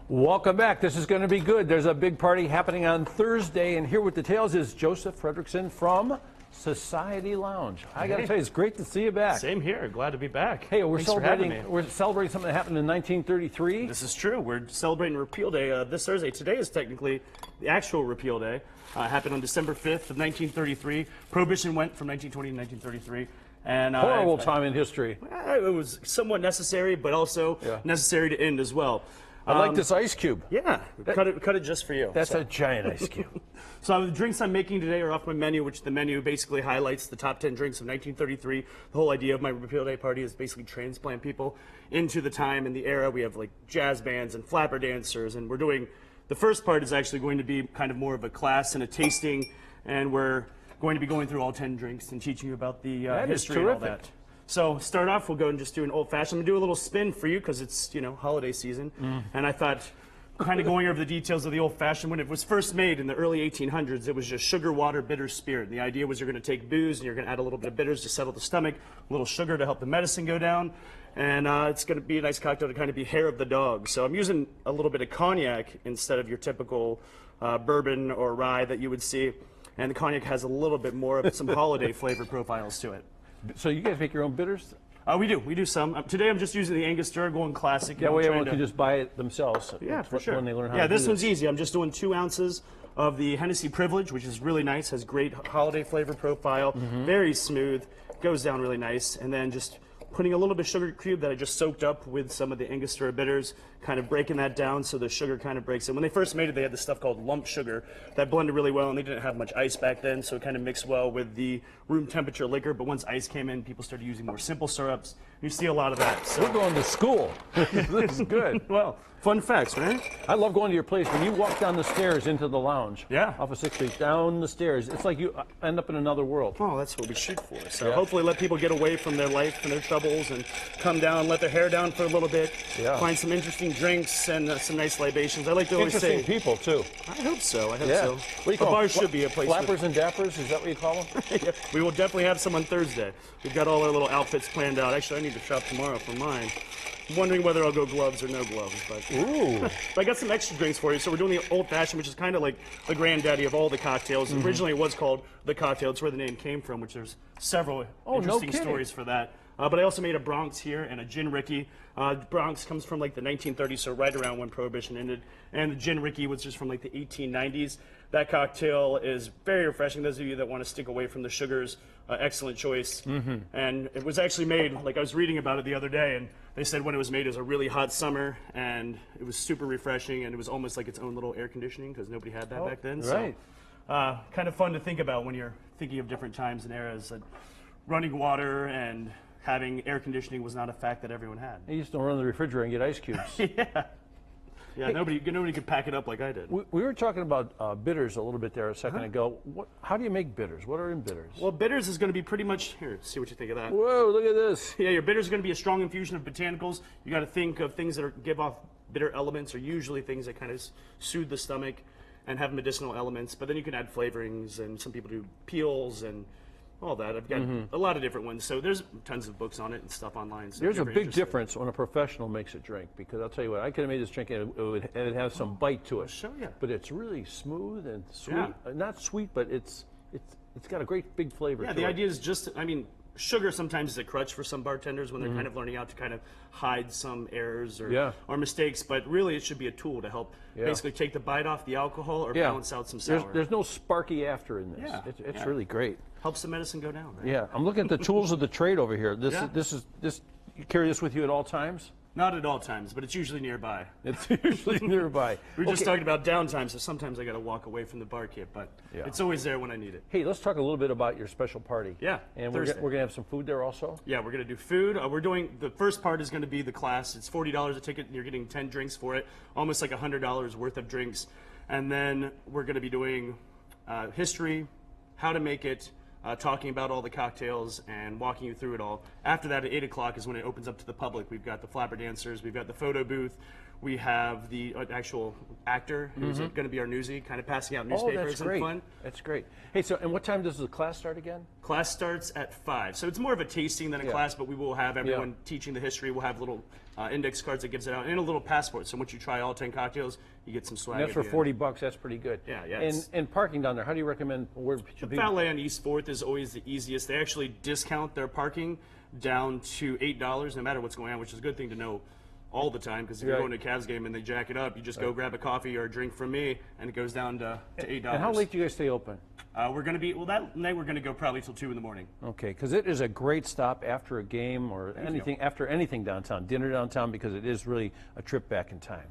Welcome back. This is going to be good. There's a big party happening on Thursday, and here with details is Joseph Fredrickson from Society Lounge. I got to tell you, it's great to see you back. Same here. Glad to be back. Hey, we're Thanks for having me. celebrating something that happened in 1933. This is true. We're celebrating Repeal Day this Thursday. Today is technically the actual Repeal Day. Happened on December 5th of 1933. Prohibition went from 1920 to 1933. And horrible time in history. It was somewhat necessary, but also necessary to end as well. I like this ice cube. Yeah, cut it just for you. That's a giant ice cube. So the drinks I'm making today are off my menu, which the menu basically highlights the top 10 drinks of 1933. The whole idea of my Repeal Day party is basically transplant people into the time and the era. We have like jazz bands and flapper dancers, and we're doing, the first part is actually going to be kind of more of a class and a tasting, and we're going to be going through all 10 drinks and teaching you about the history and all that. So start off, we'll go and just do an old-fashioned. I'm gonna do a little spin for you because it's, you know, holiday season. And I thought, kind of going over the details of the old-fashioned, when it was first made in the early 1800s, it was just sugar, water, bitter, spirit. And the idea was you're gonna take booze and you're gonna add a little bit of bitters to settle the stomach, a little sugar to help the medicine go down. And it's gonna be a nice cocktail to kind of be hair of the dog. So I'm using a little bit of cognac instead of your typical bourbon or rye that you would see. And the cognac has a little bit more of some holiday flavor profiles to it. So you guys make your own bitters? We do some. Today I'm just using the Angostura Golden Classic. That way everyone can just buy it themselves. Yeah, for sure. When they learn how to do this one's easy. I'm just doing 2 ounces of the Hennessy Privilege, which is really nice, has great holiday flavor profile, very smooth, goes down really nice, and then just putting a little bit of sugar cube that I just soaked up with some of the Angostura bitters, kind of breaking that down so the sugar kind of breaks in. When they first made it, they had this stuff called lump sugar that blended really well, and they didn't have much ice back then, so it kind of mixed well with the room temperature liquor. But once ice came in, people started using more simple syrups. You see a lot of that. So. We're going to school. This is good. Well, fun facts, right? I love going to your place. When you walk down the stairs into the lounge, off of 6th Street, down the stairs, it's like you end up in another world. Oh, that's what we shoot for. So hopefully let people get away from their life and their troubles and come down, let their hair down for a little bit, find some interesting drinks and some nice libations. I like to always say... Interesting people, too. I hope so. I hope so. What do you call bar should be a place... Flappers and dappers? Is that what you call them? We will definitely have some on Thursday. We've got all our little outfits planned out. Actually, I need to shop tomorrow for mine. I'm wondering whether I'll go gloves or no gloves, but but I got some extra drinks for you. So we're doing the old fashioned, which is kind of like the granddaddy of all the cocktails. Originally, it was called the cocktail. It's where the name came from, which there's several interesting stories for that. But I also made a Bronx here and a Gin Ricky. Bronx comes from like the 1930s, so right around when Prohibition ended. And the Gin Ricky was just from like the 1890s. That cocktail is very refreshing. Those of you that want to stick away from the sugars, excellent choice. And it was actually made, like I was reading about it the other day, and they said when it was made it was a really hot summer, and it was super refreshing, and it was almost like its own little air conditioning because nobody had that back then. Right. So kind of fun to think about when you're thinking of different times and eras. Running water and having air conditioning was not a fact that everyone had. I used to run the refrigerator and get ice cubes. Yeah, nobody could pack it up like I did. We were talking about bitters a little bit there a second ago. How do you make bitters? What are in bitters? Well, bitters is going to be pretty much, here, see what you think of that. Whoa, look at this. Yeah, your bitters are going to be a strong infusion of botanicals. You got to think of things that give off bitter elements, or usually things that kind of soothe the stomach and have medicinal elements. But then you can add flavorings, and some people do peels and all that. I've got a lot of different ones. So there's tons of books on it and stuff online. So there's a big difference when a professional makes a drink, because I'll tell you what, I could have made this drink and it would have some bite to it. I'll show you. But it's really smooth and sweet. Not sweet, but it's got a great big flavor to it. Yeah, the idea is just, I mean, sugar sometimes is a crutch for some bartenders when they're kind of learning how to kind of hide some errors or mistakes, but really it should be a tool to help basically take the bite off the alcohol or balance out some sour. There's no sparky after in this. It's really great. Helps the medicine go down, right? Yeah, I'm looking at the tools of the trade over here. This you carry this with you at all times? Not at all times, but it's usually nearby. It's usually nearby. We were just talking about downtime, so sometimes I got to walk away from the bar kit, but it's always there when I need it. Hey, let's talk a little bit about your special party. Yeah, and we're going to have some food there also? Yeah, we're going to do food. We're doing, the first part is going to be the class. It's $40 a ticket, and you're getting 10 drinks for it, almost like $100 worth of drinks. And then we're going to be doing history, how to make it, talking about all the cocktails and walking you through it all. After that, at 8 o'clock is when it opens up to the public. We've got the flapper dancers, we've got the photo booth, we have the actual actor who's going to be our newsie, kind of passing out newspapers and fun. That's great. Hey, so and what time does the class start again? Class starts at 5. So it's more of a tasting than a class, but we will have everyone teaching the history. We'll have little index cards that gives it out, and a little passport. So once you try all 10 cocktails, you get some swag. And that's at for the end. 40 bucks. That's pretty good. Yeah, yeah, And, it's- and parking down there, how do you recommend where should people? Valet on East 4th is always the easiest. They actually discount their parking down to $8 no matter what's going on, which is a good thing to know all the time, because if you're Right. going to a Cavs game and they jack it up, you just go grab a coffee or a drink from me, and it goes down to $8. And how late do you guys stay open? We're going to be, well, that night we're going to go probably till 2 in the morning. Okay, because it is a great stop after a game or anything, after anything downtown, dinner downtown, because it is really a trip back in time.